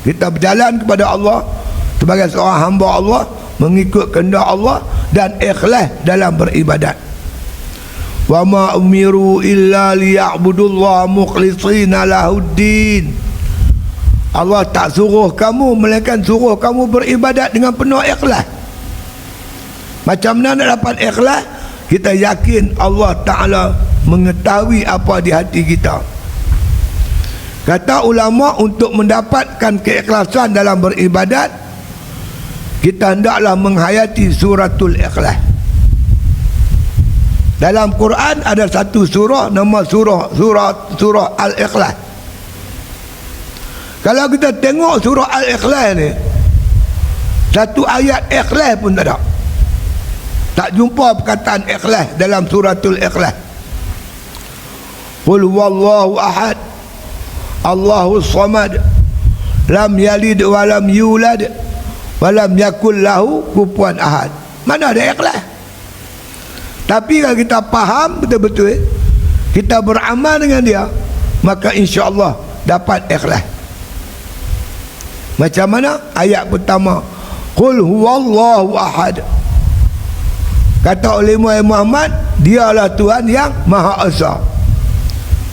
Kita berjalan kepada Allah sebagai seorang hamba Allah, mengikut kehendak Allah dan ikhlas dalam beribadat. Wa ma umiru illa liya'budullaha mukhlishina lahuddin. Allah tak suruh kamu, melainkan suruh kamu beribadat dengan penuh ikhlas. Macam mana nak dapat ikhlas? Kita yakin Allah Ta'ala mengetahui apa di hati kita. Kata ulama, untuk mendapatkan keikhlasan dalam beribadat, kita hendaklah menghayati suratul ikhlas. Dalam Quran ada satu surah, nama surah Al-Ikhlas. Kalau kita tengok surah Al-Ikhlas ni, satu ayat ikhlas pun tak ada. Tak jumpa perkataan ikhlas dalam suratul Ikhlas. Qul huwallahu ahad, Allahus samad, lam yalid wa lam yulad wa lam yakul lahu kufuwan ahad. Mana ada ikhlas? Tapi kalau kita faham betul-betul, kita beramal dengan dia, maka insya-Allah dapat ikhlas. Macam mana? Ayat pertama, Qul huwallahu ahad. Kata oleh Muhammad, dialah Tuhan yang Maha Esa.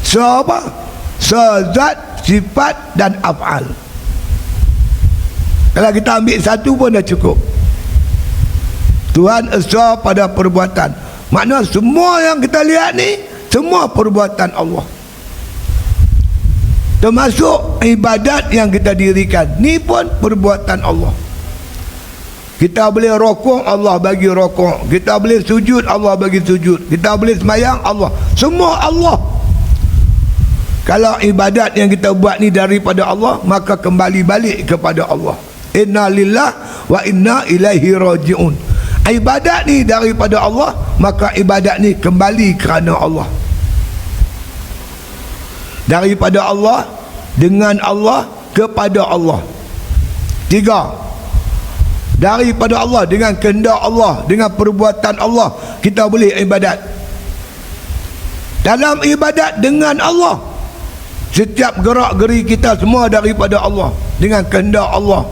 Sebab sezat, sifat dan af'al. Kalau kita ambil satu pun dah cukup. Tuhan Esa pada perbuatan. Maknanya semua yang kita lihat ni, semua perbuatan Allah. Termasuk ibadat yang kita dirikan, ni pun perbuatan Allah. Kita boleh rokok, Allah bagi rokok. Kita boleh sujud, Allah bagi sujud. Kita boleh semayang, Allah. Semua Allah. Kalau ibadat yang kita buat ni daripada Allah, maka kembali balik kepada Allah. Inna lillah wa inna ilaihi raji'un. Ibadat ni daripada Allah, maka ibadat ni kembali kerana Allah. Daripada Allah, dengan Allah, kepada Allah. Tiga. Daripada Allah, dengan kehendak Allah, dengan perbuatan Allah, kita boleh ibadat. Dalam ibadat dengan Allah, setiap gerak-geri kita semua daripada Allah, dengan kehendak Allah.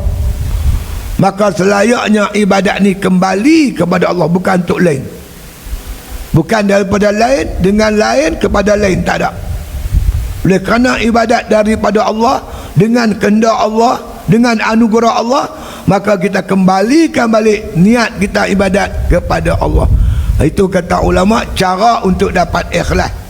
Maka selayaknya ibadat ni kembali kepada Allah, bukan untuk lain. Bukan daripada lain, dengan lain kepada lain, tak ada. Oleh kerana ibadat daripada Allah, dengan kehendak Allah, dengan anugerah Allah, maka kita kembalikan balik niat kita ibadat kepada Allah. Itu kata ulama, cara untuk dapat ikhlas.